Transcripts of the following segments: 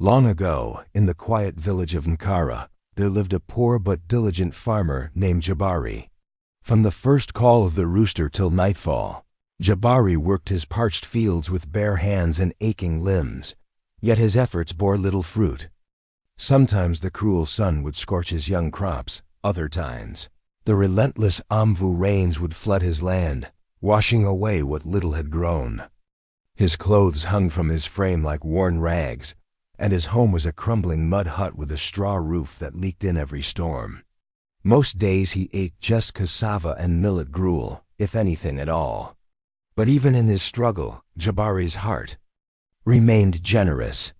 Long ago, in the quiet village of Nkara, there lived a poor but diligent farmer named Jabari. From the first call of the rooster till nightfall, Jabari worked his parched fields with bare hands and aching limbs, yet his efforts bore little fruit. Sometimes the cruel sun would scorch his young crops, other times the relentless Amvu rains would flood his land, washing away what little had grown. His clothes hung from his frame like worn rags, and his home was a crumbling mud hut with a straw roof that leaked in every storm. Most days he ate just cassava and millet gruel, if anything at all. But even in his struggle, Jabari's heart remained generous.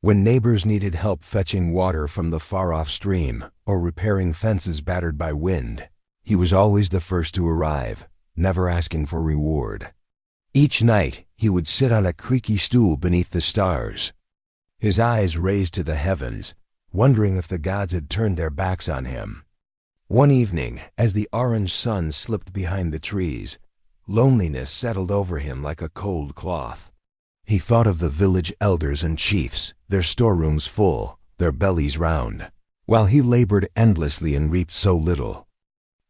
When neighbors needed help fetching water from the far-off stream or repairing fences battered by wind, he was always the first to arrive, never asking for reward. Each night, he would sit on a creaky stool beneath the stars, his eyes raised to the heavens, wondering if the gods had turned their backs on him. One evening, as the orange sun slipped behind the trees, loneliness settled over him like a cold cloth. He thought of the village elders and chiefs, their storerooms full, their bellies round, while he labored endlessly and reaped so little.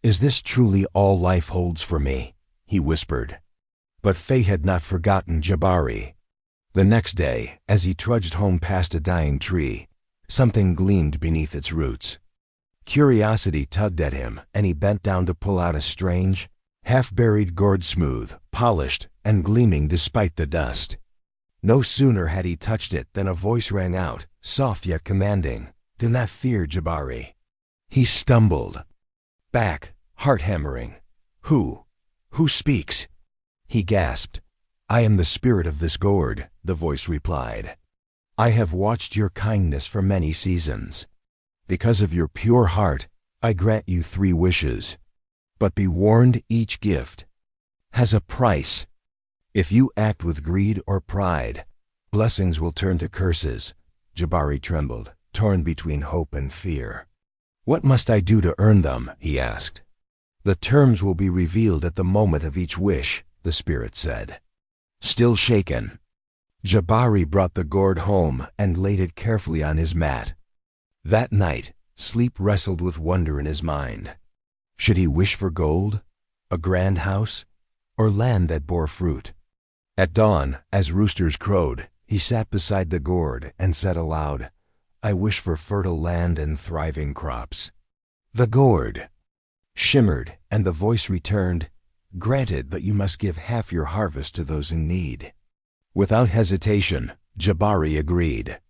"Is this truly all life holds for me?" he whispered. But fate had not forgotten Jabari. The next day, as he trudged home past a dying tree, something gleamed beneath its roots. Curiosity tugged at him, and he bent down to pull out a strange, half-buried gourd, smooth, polished, and gleaming despite the dust. No sooner had he touched it than a voice rang out, soft yet commanding, "Do not fear, Jabari." He stumbled back, heart-hammering. Who speaks?" he gasped. "I am the spirit of this gourd," the voice replied. "I have watched your kindness for many seasons. Because of your pure heart, I grant you 3 wishes. But be warned, each gift has a price. If you act with greed or pride, blessings will turn to curses." Jabari trembled, torn between hope and fear. "What must I do to earn them?" he asked. "The terms will be revealed at the moment of each wish," the spirit said. Still shaken, Jabari brought the gourd home and laid it carefully on his mat. That night, sleep wrestled with wonder in his mind. Should he wish for gold, a grand house, or land that bore fruit? At dawn, as roosters crowed, he sat beside the gourd and said aloud, "I wish for fertile land and thriving crops." The gourd shimmered, and the voice returned, "Granted, but you must give half your harvest to those in need." Without hesitation, Jabari agreed.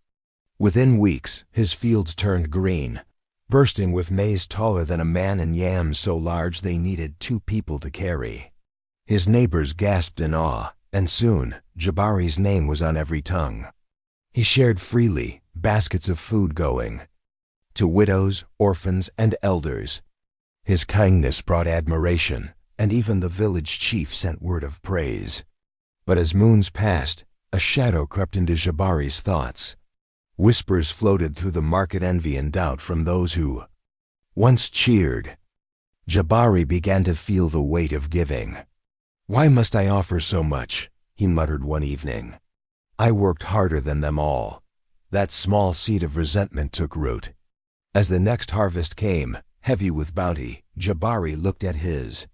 Within weeks, his fields turned green, bursting with maize taller than a man and yams so large they needed 2 people to carry. His neighbors gasped in awe, and soon Jabari's name was on every tongue. He shared freely, baskets of food going to widows, orphans, and elders. His kindness brought admiration, and even the village chief sent word of praise. But as moons passed, a shadow crept into Jabari's thoughts. Whispers floated through the market, envy and doubt from those who once cheered. Jabari began to feel the weight of giving. "Why must I offer so much?" he muttered one evening. "I worked harder than them all." That small seed of resentment took root. As the next harvest came, heavy with bounty, Jabari looked at his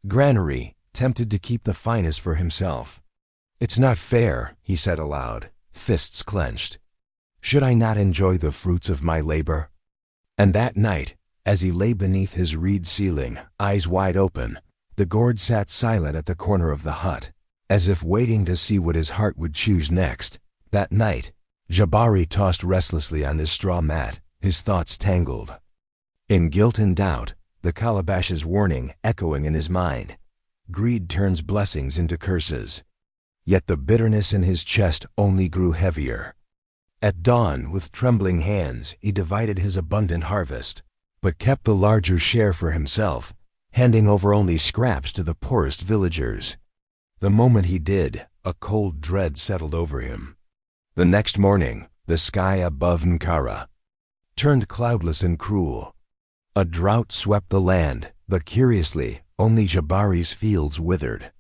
granary, tempted to keep the finest for himself. "It's not fair," he said aloud, fists clenched. "Should I not enjoy the fruits of my labor?" And that night, as he lay beneath his reed ceiling, eyes wide open, the gourd sat silent at the corner of the hut, as if waiting to see what his heart would choose next. That night, Jabari tossed restlessly on his straw mat, his thoughts tangled. In guilt and doubt, the Calabash's warning echoing in his mind. Greed turns blessings into curses. Yet the bitterness in his chest only grew heavier. At dawn, with trembling hands, he divided his abundant harvest, but kept the larger share for himself, handing over only scraps to the poorest villagers. The moment he did, a cold dread settled over him. The next morning, the sky above Nkara turned cloudless and cruel. A drought swept the land, but curiously, only Jabari's fields withered.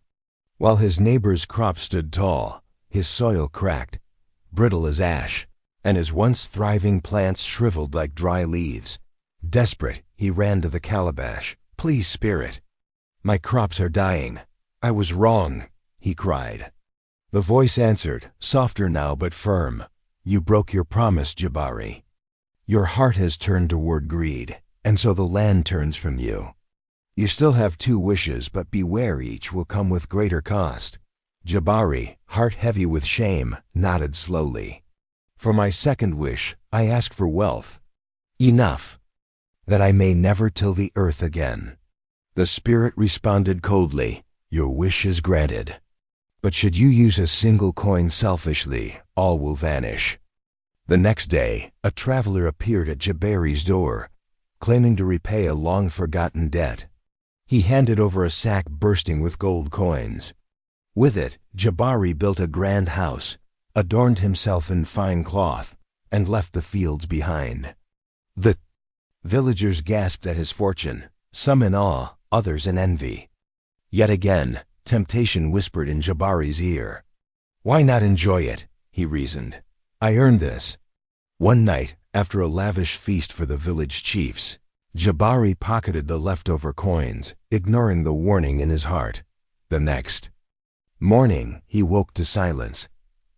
While his neighbor's crops stood tall, his soil cracked, brittle as ash, and his once thriving plants shriveled like dry leaves. Desperate, he ran to the calabash. "Please, spirit. My crops are dying. I was wrong," he cried. The voice answered, softer now but firm. "You broke your promise, Jabari. Your heart has turned toward greed, and so the land turns from you. You still have 2 wishes, but beware, each will come with greater cost." Jabari, heart heavy with shame, nodded slowly. "For my second wish, I ask for wealth. Enough, that I may never till the earth again." The spirit responded coldly, "Your wish is granted. But should you use a single coin selfishly, all will vanish." The next day, a traveler appeared at Jabari's door, claiming to repay a long-forgotten debt. He handed over a sack bursting with gold coins. With it, Jabari built a grand house, adorned himself in fine cloth, and left the fields behind. The villagers gasped at his fortune, some in awe, others in envy. Yet again, temptation whispered in Jabari's ear. "Why not enjoy it?" he reasoned. "I earned this." One night, after a lavish feast for the village chiefs, Jabari pocketed the leftover coins, ignoring the warning in his heart. The next morning, he woke to silence.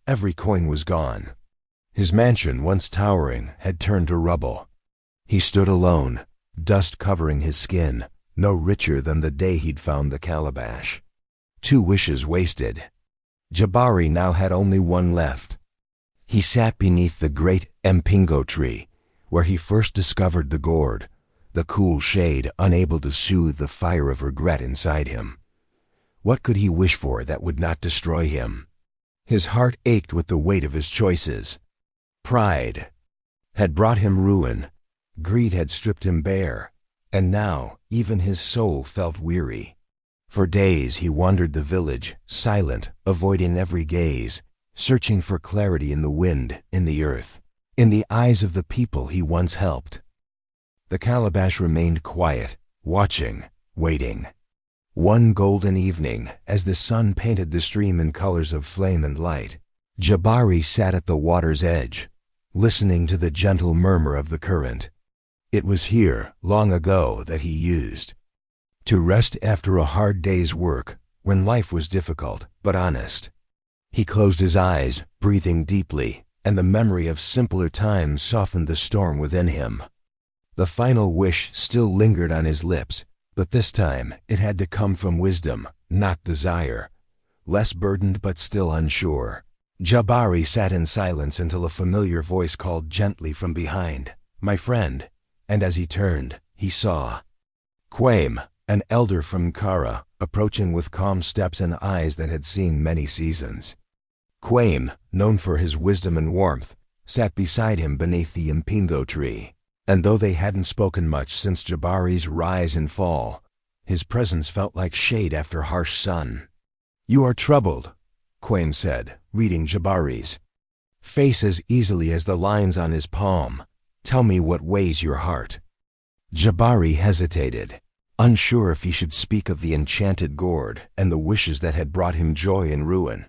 Every coin was gone. His mansion, once towering, had turned to rubble. He stood alone, dust covering his skin, no richer than the day he'd found the calabash. 2 wishes wasted. Jabari now had only one left. He sat beneath the great mpingo tree, where he first discovered the gourd, the cool shade unable to soothe the fire of regret inside him. What could he wish for that would not destroy him? His heart ached with the weight of his choices. Pride had brought him ruin, greed had stripped him bare, and now even his soul felt weary. For days he wandered the village, silent, avoiding every gaze, searching for clarity in the wind, in the earth, in the eyes of the people he once helped. The calabash remained quiet, watching, waiting. One golden evening, as the sun painted the stream in colors of flame and light, Jabari sat at the water's edge, listening to the gentle murmur of the current. It was here, long ago, that he used to rest after a hard day's work, when life was difficult but honest. He closed his eyes, breathing deeply, and the memory of simpler times softened the storm within him. The final wish still lingered on his lips, but this time it had to come from wisdom, not desire. Less burdened but still unsure, Jabari sat in silence until a familiar voice called gently from behind, "My friend," and as he turned, he saw Quaim, an elder from Nkara, approaching with calm steps and eyes that had seen many seasons. Quaim, known for his wisdom and warmth, sat beside him beneath the mpingo tree, and though they hadn't spoken much since Jabari's rise and fall, his presence felt like shade after harsh sun. "You are troubled," Quaim said, reading Jabari's face as easily as the lines on his palm. "Tell me what weighs your heart." Jabari hesitated, unsure if he should speak of the enchanted gourd and the wishes that had brought him joy and ruin.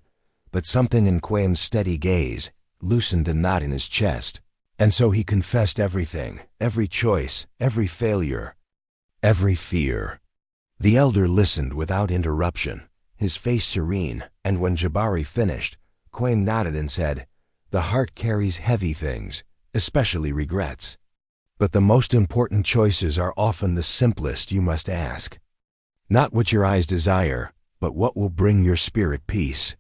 But something in Quaim's steady gaze loosened a knot in his chest, and so he confessed everything, every choice, every failure, every fear. The elder listened without interruption, his face serene, and when Jabari finished, Quaim nodded and said, "The heart carries heavy things, especially regrets. But the most important choices are often the simplest. You must ask. Not what your eyes desire, but what will bring your spirit peace."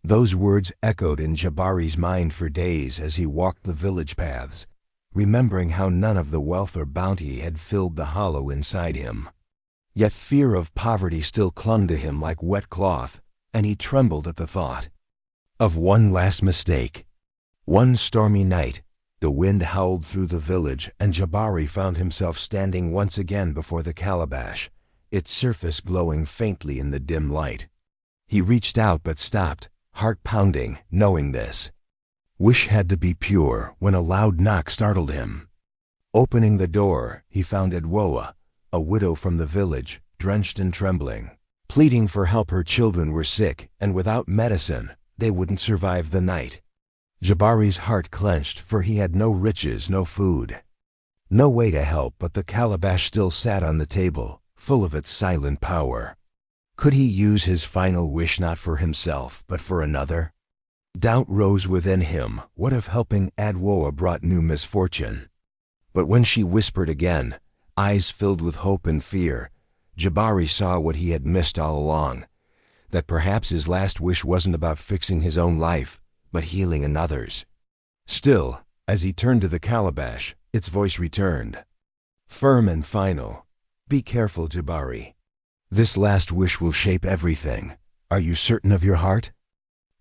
Those words echoed in Jabari's mind for days as he walked the village paths, remembering how none of the wealth or bounty had filled the hollow inside him. Yet fear of poverty still clung to him like wet cloth, and he trembled at the thought of one last mistake. One stormy night, the wind howled through the village, and Jabari found himself standing once again before the calabash, its surface glowing faintly in the dim light. He reached out but stopped, heart pounding, knowing this wish had to be pure, when a loud knock startled him. Opening the door, he found Edwoa, a widow from the village, drenched and trembling, pleading for help. Her children were sick, and without medicine, they wouldn't survive the night. Jabari's heart clenched, for he had no riches, no food, no way to help, but the calabash still sat on the table, full of its silent power. Could he use his final wish not for himself, but for another? Doubt rose within him. What if helping Adwoa brought new misfortune? But when she whispered again, eyes filled with hope and fear, Jabari saw what he had missed all along, that perhaps his last wish wasn't about fixing his own life, but healing another's. Still, as he turned to the calabash, its voice returned, firm and final. Be careful, Jabari. This last wish will shape everything. Are you certain of your heart?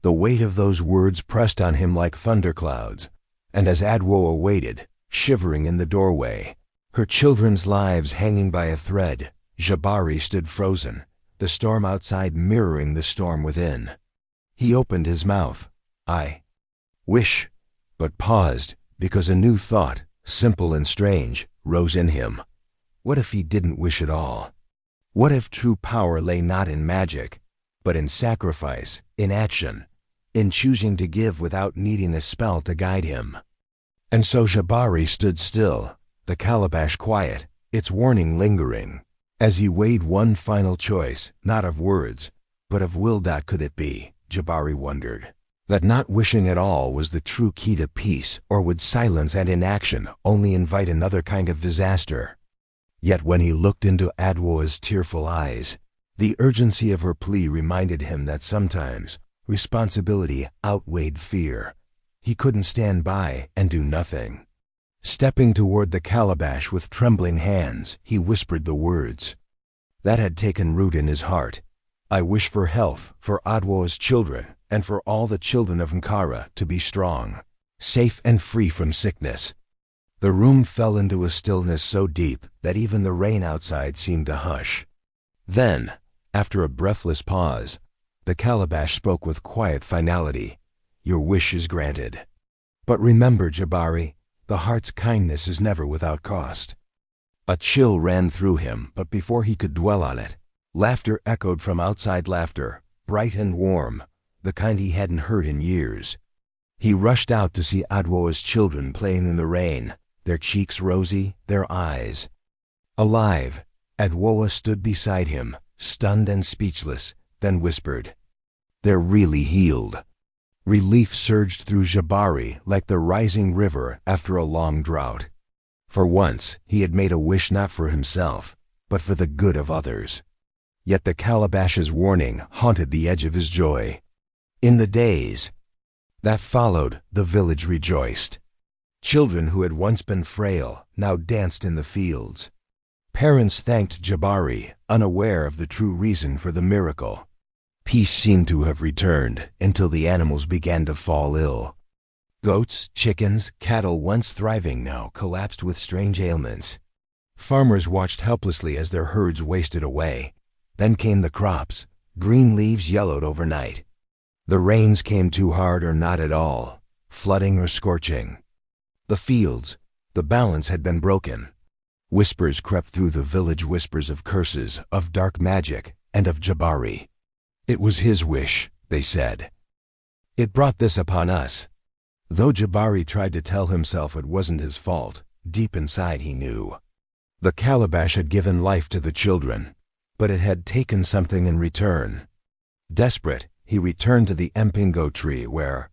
The weight of those words pressed on him like thunderclouds, and as Adwoa waited, shivering in the doorway, her children's lives hanging by a thread, Jabari stood frozen, the storm outside mirroring the storm within. He opened his mouth. I wish, but paused, because a new thought, simple and strange, rose in him. What if he didn't wish at all? What if true power lay not in magic, but in sacrifice, in action, in choosing to give without needing a spell to guide him? And so Jabari stood still, the calabash quiet, its warning lingering, as he weighed one final choice, not of words, but of will. Could it be, Jabari wondered, that not wishing at all was the true key to peace, or would silence and inaction only invite another kind of disaster? Yet when he looked into Adwoa's tearful eyes, the urgency of her plea reminded him that sometimes responsibility outweighed fear. He couldn't stand by and do nothing. Stepping toward the calabash with trembling hands, he whispered the words that had taken root in his heart. I wish for health, for Adwoa's children, and for all the children of Nkara to be strong, safe and free from sickness. The room fell into a stillness so deep that even the rain outside seemed to hush. Then, after a breathless pause, the calabash spoke with quiet finality. Your wish is granted. But remember, Jabari, the heart's kindness is never without cost. A chill ran through him, but before he could dwell on it, laughter echoed from outside, laughter, bright and warm, the kind he hadn't heard in years. He rushed out to see Adwoa's children playing in the rain, their cheeks rosy, their eyes alive. Adwoa stood beside him, stunned and speechless, then whispered, They're really healed. Relief surged through Jabari like the rising river after a long drought. For once, he had made a wish not for himself, but for the good of others. Yet the calabash's warning haunted the edge of his joy. In the days that followed, the village rejoiced. Children who had once been frail now danced in the fields. Parents thanked Jabari, unaware of the true reason for the miracle. Peace seemed to have returned until the animals began to fall ill. Goats, chickens, cattle once thriving now collapsed with strange ailments. Farmers watched helplessly as their herds wasted away. Then came the crops. Green leaves yellowed overnight. The rains came too hard or not at all, flooding or scorching. The fields, the balance had been broken. Whispers crept through the village, whispers of curses, of dark magic, and of Jabari. It was his wish, they said. It brought this upon us. Though Jabari tried to tell himself it wasn't his fault, deep inside he knew. The calabash had given life to the children, but it had taken something in return. Desperate, he returned to the mpingo tree where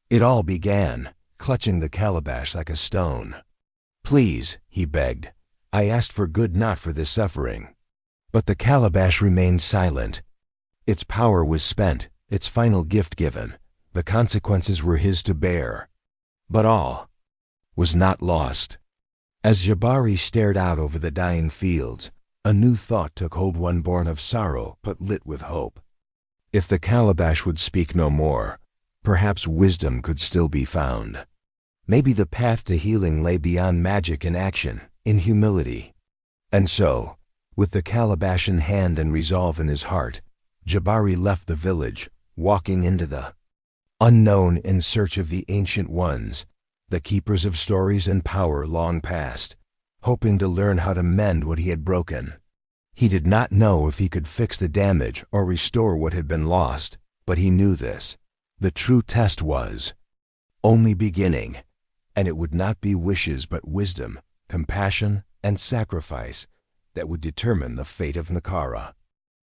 it all began, clutching the calabash like a stone. Please, he begged, I asked for good, not for this suffering. But the calabash remained silent. Its power was spent, its final gift given. The consequences were his to bear. But all was not lost. As Jabari stared out over the dying fields, a new thought took hold, one born of sorrow but lit with hope. If the calabash would speak no more, perhaps wisdom could still be found. Maybe the path to healing lay beyond magic and action, in humility. And so, with the calabash in hand and resolve in his heart, Jabari left the village, walking into the unknown in search of the ancient ones, the keepers of stories and power long past, hoping to learn how to mend what he had broken. He did not know if he could fix the damage or restore what had been lost, but he knew this. The true test was, only beginning, and it would not be wishes but wisdom, compassion, and sacrifice that would determine the fate of Nkara.